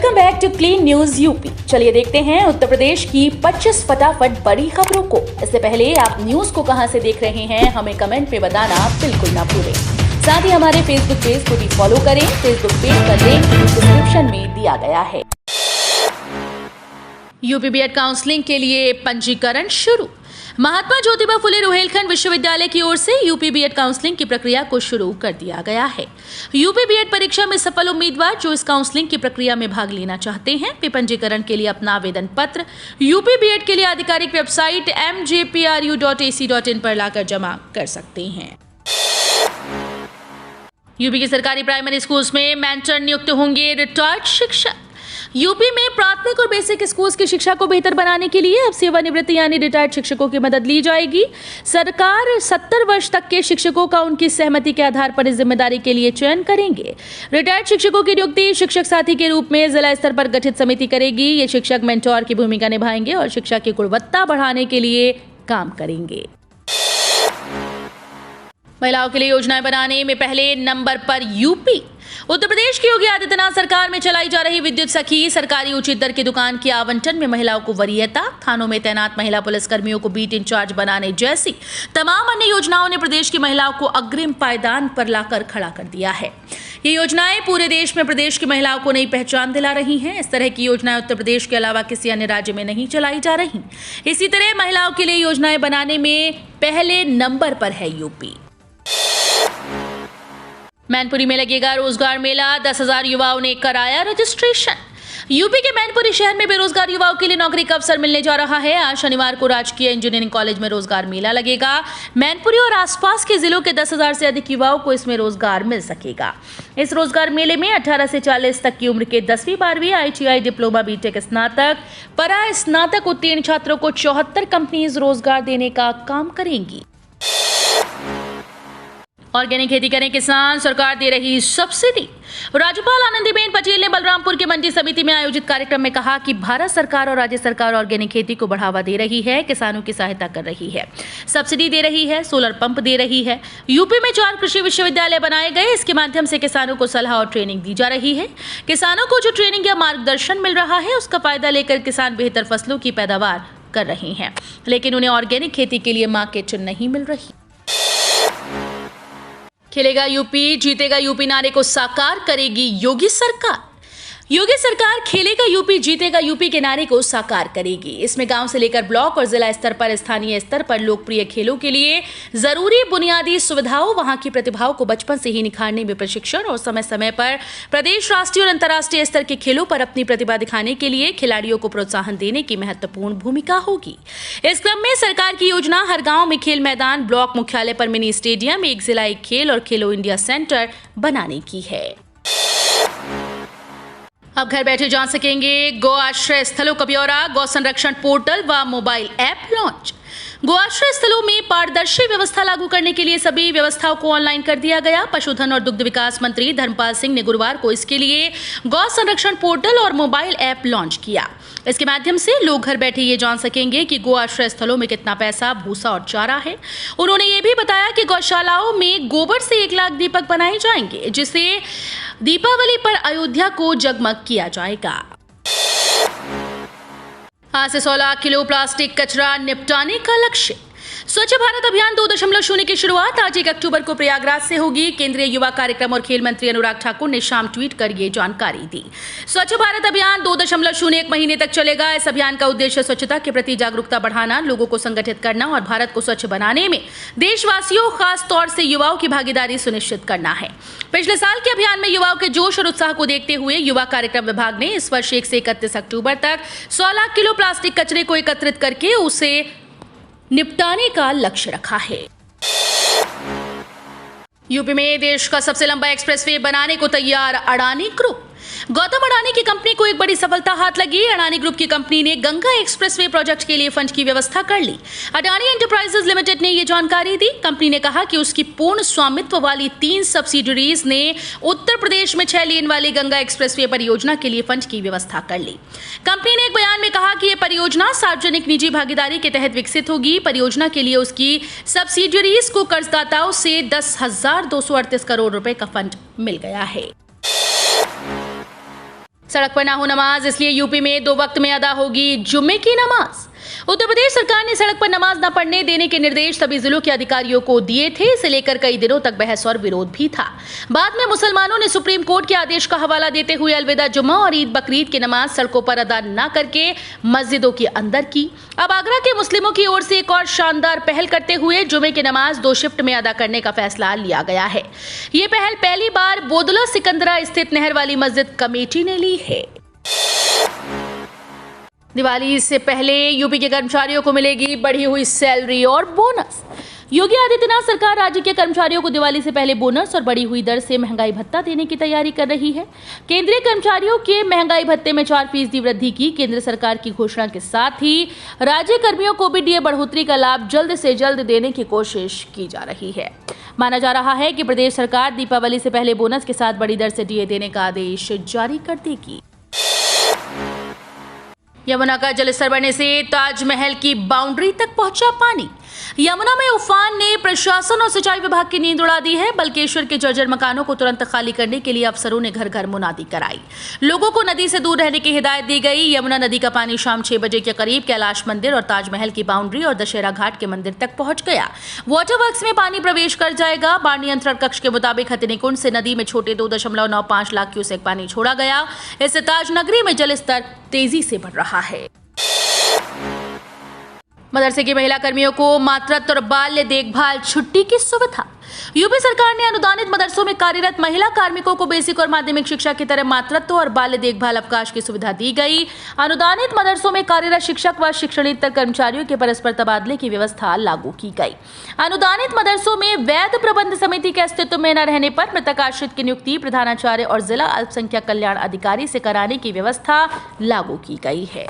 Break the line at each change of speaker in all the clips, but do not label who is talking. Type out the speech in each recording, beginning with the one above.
Welcome back to clean news UP. चलिए देखते हैं उत्तर प्रदेश की 25 फटाफट बड़ी खबरों को। इससे पहले आप न्यूज को कहां से देख रहे हैं हमें कमेंट में बताना बिल्कुल ना भूलें। साथ ही हमारे फेसबुक पेज को भी फॉलो करें। फेसबुक पेज का लिंक डिस्क्रिप्शन में दिया गया है। यूपी बीएड काउंसलिंग के लिए पंजीकरण शुरू। महात्मा ज्योतिबा फुले रोहिलखंड विश्वविद्यालय की ओर से यूपी बीएड काउंसलिंग की प्रक्रिया को शुरू कर दिया गया है। यूपी बीएड परीक्षा में सफल उम्मीदवार जो इस काउंसलिंग की प्रक्रिया में भाग लेना चाहते हैं वे पंजीकरण के लिए अपना आवेदन पत्र यूपी बीएड के लिए आधिकारिक वेबसाइट mjpru.ac.in पर लाकर जमा कर सकते हैं। यूपी के सरकारी प्राइमरी स्कूल्स में मेंटर नियुक्त होंगे रिटायर्ड शिक्षक। यूपी में प्राथमिक और बेसिक स्कूल्स की शिक्षा को बेहतर बनाने के लिए अब सेवानिवृत्त यानी रिटायर्ड शिक्षकों की मदद ली जाएगी। सरकार 70 वर्ष तक के शिक्षकों का उनकी सहमति के आधार पर इस जिम्मेदारी के लिए चयन करेंगे। रिटायर्ड शिक्षकों की नियुक्ति शिक्षक साथी के रूप में जिला स्तर पर गठित समिति करेगी। ये शिक्षक मेंटोर की भूमिका निभाएंगे और शिक्षा की गुणवत्ता बढ़ाने के लिए काम करेंगे। महिलाओं के लिए योजनाएं बनाने में पहले नंबर पर यूपी। उत्तर प्रदेश की योगी आदित्यनाथ सरकार में चलाई जा रही विद्युत सखी, सरकारी उचित दर की दुकान के आवंटन में महिलाओं को वरीयता, थानों में तैनात महिला पुलिसकर्मियों को बीट इंचार्ज बनाने जैसी तमाम अन्य योजनाओं ने प्रदेश की महिलाओं को अग्रिम पायदान पर लाकर खड़ा कर दिया है। ये योजनाएं पूरे देश में प्रदेश की महिलाओं को नई पहचान दिला रही हैं। इस तरह की योजनाएं उत्तर प्रदेश के अलावा किसी अन्य राज्य में नहीं चलाई जा रही। इसी तरह महिलाओं के लिए योजनाएं बनाने में पहले नंबर पर है यूपी। मैनपुरी में लगेगा रोजगार मेला, 10,000 युवाओं ने कराया रजिस्ट्रेशन। यूपी के मैनपुरी शहर में बेरोजगार युवाओं के लिए नौकरी का अवसर मिलने जा रहा है। आज शनिवार को राजकीय इंजीनियरिंग कॉलेज में रोजगार मेला लगेगा। मैनपुरी और आसपास के जिलों के 10,000 से अधिक युवाओं को इसमें रोजगार मिल सकेगा। इस रोजगार मेले में 18 से 40 तक की उम्र के 10वीं 12वीं ITI डिप्लोमा बीटेक स्नातक परा स्नातक उत्तीर्ण छात्रों को 74 कंपनीज रोजगार देने का काम करेंगी। ऑर्गेनिक खेती करें किसान, सरकार दे रही सब्सिडी। राज्यपाल आनंदीबेन पटेल ने बलरामपुर के मंडी समिति में आयोजित कार्यक्रम में कहा कि भारत सरकार और राज्य सरकार ऑर्गेनिक खेती को बढ़ावा दे रही है, किसानों की सहायता कर रही है, सब्सिडी दे रही है, सोलर पंप दे रही है। यूपी में 4 कृषि विश्वविद्यालय बनाए गए। इसके माध्यम से किसानों को सलाह और ट्रेनिंग दी जा रही है। किसानों को जो ट्रेनिंग या मार्गदर्शन मिल रहा है उसका फायदा लेकर किसान बेहतर फसलों की पैदावार कर रहे हैं, लेकिन उन्हें ऑर्गेनिक खेती के लिए मार्केट नहीं मिल रही। खेलेगा यूपी, जीतेगा यूपी नारे को साकार करेगी योगी सरकार। योगी सरकार खेलेगा यूपी, जीतेगा यूपी के नारे को साकार करेगी। इसमें गांव से लेकर ब्लॉक और जिला स्तर पर स्थानीय स्तर पर लोकप्रिय खेलों के लिए जरूरी बुनियादी सुविधाओं, वहां की प्रतिभाओं को बचपन से ही निखारने में प्रशिक्षण और समय समय पर प्रदेश, राष्ट्रीय और अंतर्राष्ट्रीय स्तर के खेलों पर अपनी प्रतिभा दिखाने के लिए खिलाड़ियों को प्रोत्साहन देने की महत्वपूर्ण भूमिका होगी। इस क्रम में सरकार की योजना हर गाँव में खेल मैदान, ब्लॉक मुख्यालय पर मिनी स्टेडियम, एक जिला एक खेल और खेलो इंडिया सेंटर बनाने की है। अब घर बैठे जान सकेंगे गौ आश्रय स्थलों का ब्यौरा, गौ संरक्षण पोर्टल व मोबाइल ऐप लॉन्च। गौ आश्रय स्थलों में पारदर्शी व्यवस्था लागू करने के लिए सभी व्यवस्थाओं को ऑनलाइन कर दिया गया। पशुधन और दुग्ध विकास मंत्री धर्मपाल सिंह ने गुरुवार को इसके लिए गौ संरक्षण पोर्टल और मोबाइल ऐप लॉन्च किया। इसके माध्यम से लोग घर बैठे ये जान सकेंगे कि गौ आश्रय स्थलों में कितना पैसा, भूसा और चारा है। उन्होंने ये भी बताया कि गौशालाओं में गोबर से 1 लाख दीपक बनाए जाएंगे, जिससे दीपावली पर अयोध्या को जगमग किया जाएगा। आज से 100 लाख किलो प्लास्टिक कचरा निपटाने का लक्ष्य। स्वच्छ भारत अभियान 2.0 की शुरुआत आज 1 अक्टूबर को प्रयागराज से होगी। केंद्रीय युवा कार्यक्रम और खेल मंत्री अनुराग ठाकुर ने शाम ट्वीट कर ये जानकारी दी। स्वच्छ भारत अभियान 2.0 1 महीने तक चलेगा। इस अभियान का उद्देश्य स्वच्छता के प्रति जागरूकता बढ़ाना, लोगों को संगठित करना और भारत को स्वच्छ बनाने में देशवासियों, खास तौर से युवाओं की भागीदारी सुनिश्चित करना है। पिछले साल के अभियान में युवाओं के जोश और उत्साह को देखते हुए युवा कार्यक्रम विभाग ने इस वर्ष 1 से 31 अक्टूबर तक 100 लाख किलो प्लास्टिक कचरे को एकत्रित करके उसे निपटाने का लक्ष्य रखा है। यूपी में देश का सबसे लंबा एक्सप्रेसवे बनाने को तैयार अडानी ग्रुप। गौतम अडानी की कंपनी को एक बड़ी सफलता हाथ लगी। अडानी ग्रुप की कंपनी ने गंगा एक्सप्रेसवे प्रोजेक्ट के लिए फंड की व्यवस्था कर ली। अडानी एंटरप्राइजेज लिमिटेड ने यह जानकारी दी। कंपनी ने कहा कि उसकी पूर्ण स्वामित्व वाली 3 सब्सिडरीज ने उत्तर प्रदेश में 6 लेन वाली गंगा एक्सप्रेसवे परियोजना के लिए फंड की व्यवस्था कर ली। कंपनी ने एक बयान में कहा कि यह परियोजना सार्वजनिक निजी भागीदारी के तहत विकसित होगी। परियोजना के लिए उसकी सब्सिडरीज को कर्जदाताओं से 10,238 करोड़ रुपए का फंड मिल गया है। सड़क पर ना हो नमाज, इसलिए यूपी में 2 वक्त में अदा होगी जुम्मे की नमाज। उत्तर प्रदेश सरकार ने सड़क पर नमाज न पढ़ने देने के निर्देश सभी जिलों के अधिकारियों को दिए थे। इसे लेकर कई दिनों तक बहस और विरोध भी था। बाद में मुसलमानों ने सुप्रीम कोर्ट के आदेश का हवाला देते हुए अलविदा जुम्मा और ईद बकरीद की नमाज सड़कों पर अदा न करके मस्जिदों के अंदर की। अब आगरा के मुस्लिमों की ओर से एक और शानदार पहल करते हुए जुम्मे की नमाज 2 शिफ्ट में अदा करने का फैसला लिया गया है। ये पहल पहली बार बोदला सिकंदरा स्थित नहर वाली मस्जिद कमेटी ने ली है। दिवाली से पहले यूपी के कर्मचारियों को मिलेगी बढ़ी हुई सैलरी और बोनस। योगी आदित्यनाथ सरकार राज्य के कर्मचारियों को दिवाली से पहले बोनस और बढ़ी हुई दर से महंगाई भत्ता देने की तैयारी कर रही है। केंद्रीय कर्मचारियों के महंगाई भत्ते में 4% वृद्धि की केंद्र सरकार की घोषणा के साथ ही राज्य कर्मियों को भी डीए बढ़ोतरी का लाभ जल्द से जल्द देने की कोशिश की जा रही है। माना जा रहा है कि प्रदेश सरकार दीपावली से पहले बोनस के साथ बड़ी दर से डीए देने का आदेश जारी कर देगी। यमुना का जलस्तर बढ़ने से ताजमहल की बाउंड्री तक पहुंचा पानी। यमुना में उफान ने प्रशासन और सिंचाई विभाग की नींद उड़ा दी है। बल्केश्वर के जर्जर मकानों को तुरंत खाली करने के लिए अफसरों ने घर घर मुनादी कराई। लोगों को नदी से दूर रहने की हिदायत दी गई। यमुना नदी का पानी शाम 6 बजे के करीब कैलाश मंदिर और ताजमहल की बाउंड्री और दशहरा घाट के मंदिर तक पहुंच गया। वाटर वर्क्स में पानी प्रवेश कर जाएगा। बाढ़ नियंत्रण कक्ष के मुताबिक हथिनीकुंड से नदी में छोटे 2.95 लाख क्यूसेक पानी छोड़ा गया। इससे ताजनगरी में जलस्तर तेजी से बढ़ रहा है। मदरसे की महिला कर्मियों को मातृत्व और बाल्य देखभाल छुट्टी की सुविधा। यूपी सरकार ने अनुदानित मदरसों में कार्यरत महिला कार्मिकों को बेसिक और माध्यमिक शिक्षा की तरह मातृत्व और बाल्य देखभाल अवकाश की सुविधा दी गई। अनुदानित मदरसों में कार्यरत शिक्षक व शिक्षणेतर कर्मचारियों के परस्पर तबादले की व्यवस्था लागू की गई। अनुदानित मदरसों में वैध प्रबंध समिति के अस्तित्व में न रहने पर मृतक आश्रित की नियुक्ति प्रधानाचार्य और जिला अल्पसंख्यक कल्याण अधिकारी से कराने की व्यवस्था लागू की गई है।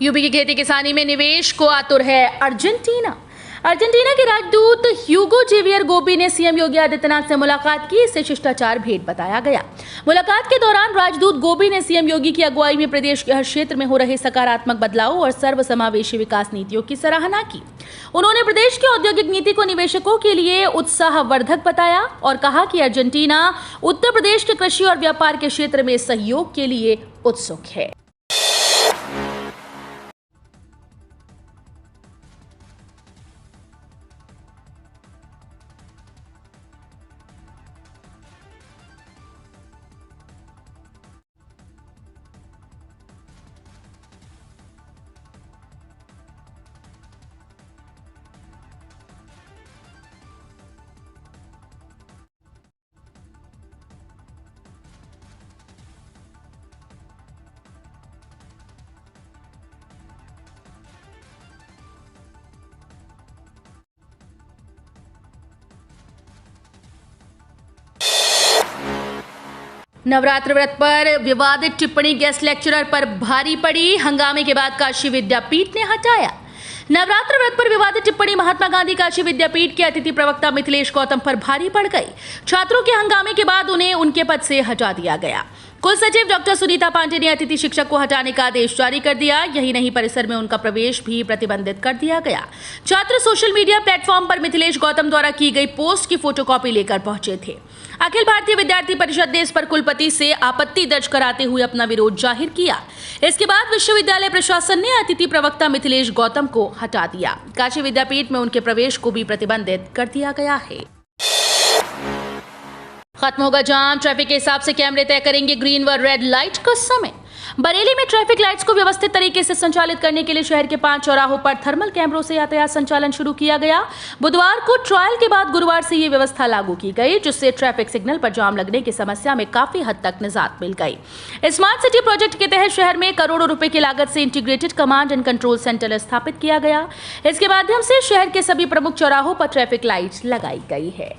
यूपी की खेती किसानी में निवेश को आतुर है अर्जेंटीना। अर्जेंटीना के राजदूत ह्यूगो जेवियर गोबी ने सीएम योगी आदित्यनाथ से मुलाकात की। इसे शिष्टाचार भेंट बताया गया। मुलाकात के दौरान राजदूत गोबी ने सीएम योगी की अगुवाई में प्रदेश के हर क्षेत्र में हो रहे सकारात्मक बदलाव और सर्वसमावेशी विकास नीतियों की सराहना की। उन्होंने प्रदेश की औद्योगिक नीति को निवेशकों के लिए उत्साहवर्धक बताया और कहा कि अर्जेंटीना उत्तर प्रदेश के कृषि और व्यापार के क्षेत्र में सहयोग के लिए उत्सुक है। नवरात्र व्रत पर विवादित टिप्पणी गेस्ट लेक्चरर पर भारी पड़ी। हंगामे के बाद काशी विद्यापीठ ने हटाया। नवरात्र व्रत पर विवादित टिप्पणी महात्मा गांधी काशी विद्यापीठ के अतिथि प्रवक्ता मिथिलेश गौतम पर भारी पड़ गई। छात्रों के हंगामे के बाद उन्हें उनके पद से हटा दिया गया। कुल सचिव डॉक्टर सुनीता पांडे ने अतिथि शिक्षक को हटाने का आदेश जारी कर दिया। यही नहीं, परिसर में उनका प्रवेश भी प्रतिबंधित कर दिया गया। छात्र सोशल मीडिया प्लेटफॉर्म पर मिथिलेश गौतम द्वारा की गई पोस्ट की फोटोकॉपी लेकर पहुंचे थे। अखिल भारतीय विद्यार्थी परिषद ने इस पर कुलपति से आपत्ति दर्ज कराते हुए अपना विरोध जाहिर किया। इसके बाद विश्वविद्यालय प्रशासन ने अतिथि प्रवक्ता मिथिलेश गौतम को हटा दिया। काशी विद्यापीठ में उनके प्रवेश को भी प्रतिबंधित कर दिया गया है। खत्म होगा जाम, ट्रैफिक के हिसाब से कैमरे तय करेंगे ग्रीन व रेड लाइट का समय। बरेली में ट्रैफिक लाइट्स को व्यवस्थित तरीके से संचालित करने के लिए शहर के 5 चौराहों पर थर्मल कैमरों से यातायात संचालन शुरू किया गया। बुधवार को ट्रायल के बाद गुरुवार से ये व्यवस्था लागू की गई, जिससे ट्रैफिक सिग्नल पर जाम लगने की समस्या में काफी हद तक निजात मिल गई। स्मार्ट सिटी प्रोजेक्ट के तहत शहर में करोड़ों रुपए की लागत से integrated command and control centre स्थापित किया गया। इसके माध्यम से शहर के सभी प्रमुख चौराहों पर ट्रैफिक लाइट्स लगाई गई है।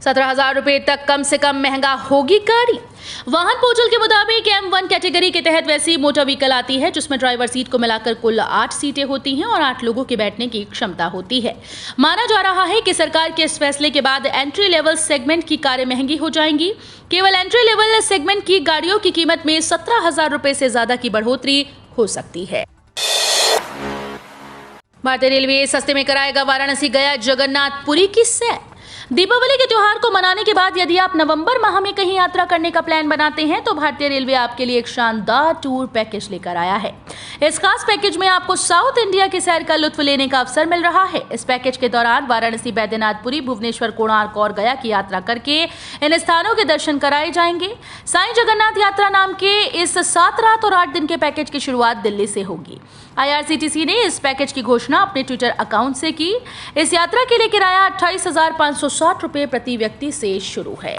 17,000 रुपए तक कम से कम महंगा होगी गाड़ी। वाहन पोर्टल के मुताबिक M1 कैटेगरी के तहत वैसी मोटर व्हीकल आती है जिसमें ड्राइवर सीट को मिलाकर कुल 8 सीटें होती हैं और 8 लोगों के बैठने की क्षमता होती है। माना जा रहा है कि सरकार के इस फैसले के बाद एंट्री लेवल सेगमेंट की कारें महंगी हो जाएंगी। केवल एंट्री लेवल सेगमेंट की गाड़ियों की कीमत में 17,000 रुपए से ज्यादा की बढ़ोतरी हो सकती है। भारतीय रेलवे सस्ते में कराएगा वाराणसी गया जगन्नाथपुरी की सैर। दीपावली के त्योहार को मनाने के बाद यदि आप नवंबर माह में कहीं यात्रा करने का प्लान बनाते हैं तो भारतीय रेलवे आपके लिए एक शानदार टूर पैकेज लेकर आया है। इस खास पैकेज में आपको साउथ इंडिया की सैर का लुत्फ लेने का अवसर मिल रहा है। इस पैकेज के दौरान वाराणसी, बैद्यनाथपुरी, भुवनेश्वर, कोणार्क और गया की यात्रा करके इन स्थानों के दर्शन कराए जाएंगे। साईं जगन्नाथ यात्रा नाम के इस 7 रात और 8 दिन के पैकेज की शुरुआत दिल्ली से होगी। IRCTC ने इस पैकेज की घोषणा अपने ट्विटर अकाउंट से की। इस यात्रा के लिए किराया 28,560 रुपए प्रति व्यक्ति से शुरू है।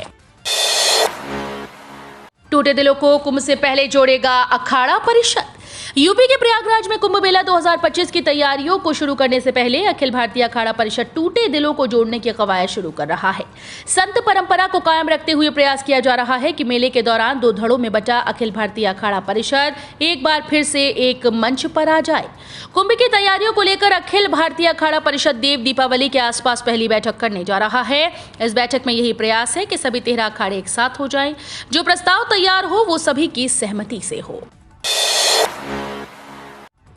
टूटे दिलों को कुंभ से पहले जोड़ेगा अखाड़ा परिषद। यूपी के प्रयागराज में कुंभ मेला 2025 की तैयारियों को शुरू करने से पहले अखिल भारतीय अखाड़ा परिषद टूटे दिलों को जोड़ने की कवायद शुरू कर रहा है। संत परंपरा को कायम रखते हुए प्रयास किया जा रहा है कि मेले के दौरान 2 धड़ों में बचा अखिल भारतीय अखाड़ा परिषद एक बार फिर से एक मंच पर आ जाए। कुंभ की तैयारियों को लेकर अखिल भारतीय अखाड़ा परिषद देव दीपावली के आसपास पहली बैठक करने जा रहा है। इस बैठक में यही प्रयास है कि सभी 13 अखाड़े एक साथ हो जाएं। जो प्रस्ताव तैयार हो वो सभी की सहमति से हो।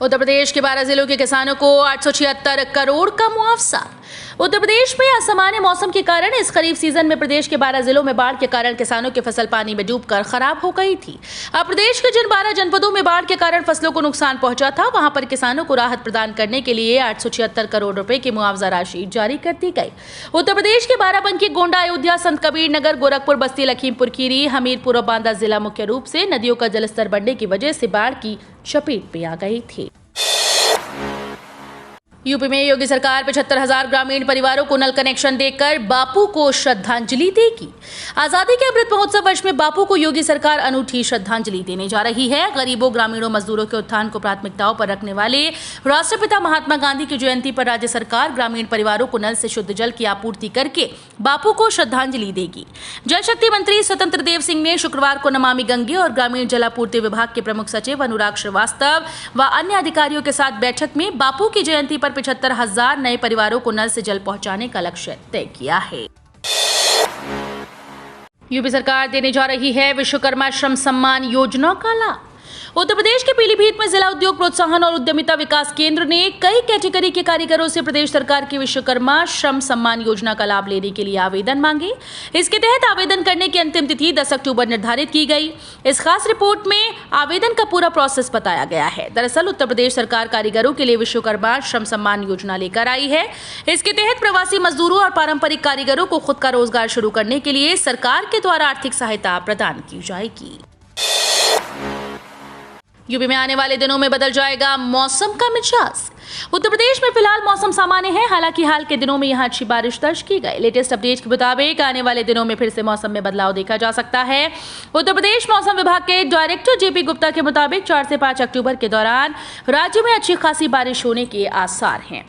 उत्तर प्रदेश के 12 जिलों के किसानों को 876 करोड़ का मुआवजा। उत्तर प्रदेश में असामान्य मौसम के कारण इस खरीफ सीजन में प्रदेश के 12 जिलों में बाढ़ के कारण किसानों की फसल पानी में डूबकर खराब हो गई थी। अब प्रदेश के जिन 12 जनपदों में बाढ़ के कारण फसलों को नुकसान पहुंचा था, वहां पर किसानों को राहत प्रदान करने के लिए 876 करोड़ रुपए की मुआवजा राशि जारी कर दी गई। उत्तर प्रदेश के बाराबंकी, गोंडा, अयोध्या, संत कबीर नगर, गोरखपुर, बस्ती, लखीमपुर खीरी, हमीरपुर और बांदा जिला मुख्य रूप से नदियों का जलस्तर बढ़ने की वजह से बाढ़ की चपेट में आ गई थी। यूपी में योगी सरकार 75,000 ग्रामीण परिवारों को नल कनेक्शन देकर बापू को श्रद्धांजलि देगी। आजादी के अमृत महोत्सव वर्ष में बापू को योगी सरकार अनूठी श्रद्धांजलि देने जा रही है। गरीबों, ग्रामीणों, मजदूरों के उत्थान को प्राथमिकताओं पर रखने वाले राष्ट्रपिता महात्मा गांधी की जयंती पर राज्य सरकार ग्रामीण परिवारों को नल से शुद्ध जल की आपूर्ति करके बापू को श्रद्धांजलि देगी। जल शक्ति मंत्री स्वतंत्र देव सिंह ने शुक्रवार को नमामि गंगे और ग्रामीण जलापूर्ति विभाग के प्रमुख सचिव अनुराग श्रीवास्तव व अन्य अधिकारियों के साथ बैठक में बापू की जयंती पर 75,000 नए परिवारों को नल से जल पहुंचाने का लक्ष्य तय किया है। यूपी सरकार देने जा रही है विश्वकर्मा श्रम सम्मान योजना का लाभ। उत्तर प्रदेश के पीलीभीत में जिला उद्योग प्रोत्साहन और उद्यमिता विकास केंद्र ने कई कैटेगरी के कारीगरों से प्रदेश सरकार की विश्वकर्मा श्रम सम्मान योजना का लाभ लेने के लिए आवेदन मांगे। इसके तहत आवेदन करने की अंतिम तिथि 10 अक्टूबर निर्धारित की गई। इस खास रिपोर्ट में आवेदन का पूरा प्रोसेस बताया गया है। दरअसल उत्तर प्रदेश सरकार कारीगरों के लिए विश्वकर्मा श्रम सम्मान योजना लेकर आई है। इसके तहत प्रवासी मजदूरों और पारंपरिक कारीगरों को खुद का रोजगार शुरू करने के लिए सरकार के द्वारा आर्थिक सहायता प्रदान की जाएगी। यूपी में आने वाले दिनों में बदल जाएगा मौसम का मिजाज। उत्तर प्रदेश में फिलहाल मौसम सामान्य है, हालांकि हाल के दिनों में यहां अच्छी बारिश दर्ज की गई। लेटेस्ट अपडेट के मुताबिक आने वाले दिनों में फिर से मौसम में बदलाव देखा जा सकता है। उत्तर प्रदेश मौसम विभाग के डायरेक्टर JP गुप्ता के मुताबिक 4 से 5 अक्टूबर के दौरान राज्य में अच्छी खासी बारिश होने के आसार हैं।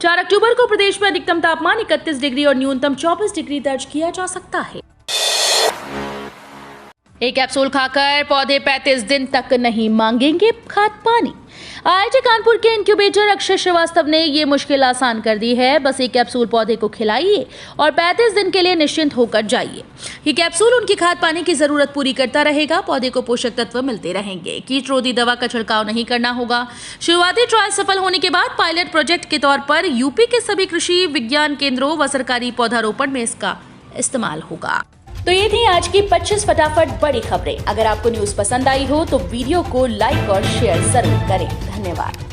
4 अक्टूबर को प्रदेश में अधिकतम तापमान 31 डिग्री और न्यूनतम 24 डिग्री दर्ज किया जा सकता है। एक कैप्सूल खाकर पौधे 35 दिन तक नहीं मांगेंगे खाद पानी। IIT कानपुर के इंक्यूबेटर अक्षय श्रीवास्तव ने ये मुश्किल आसान कर दी है। बस एक कैप्सूल पौधे को खिलाइए और 35 दिन के लिए निश्चिंत होकर जाइए। ये कैप्सूल उनकी खाद पानी की जरूरत पूरी करता रहेगा। पौधे को पोषक तत्व मिलते रहेंगे। कीटरोधी दवा का छिड़काव नहीं करना होगा। शुरुआती ट्रायल सफल होने के बाद पायलट प्रोजेक्ट के तौर पर यूपी के सभी कृषि विज्ञान केंद्रों व सरकारी पौधारोपण में इसका इस्तेमाल होगा। तो ये थी आज की 25 फटाफट बड़ी खबरें। अगर आपको न्यूज़ पसंद आई हो तो वीडियो को लाइक और शेयर जरूर करें। धन्यवाद।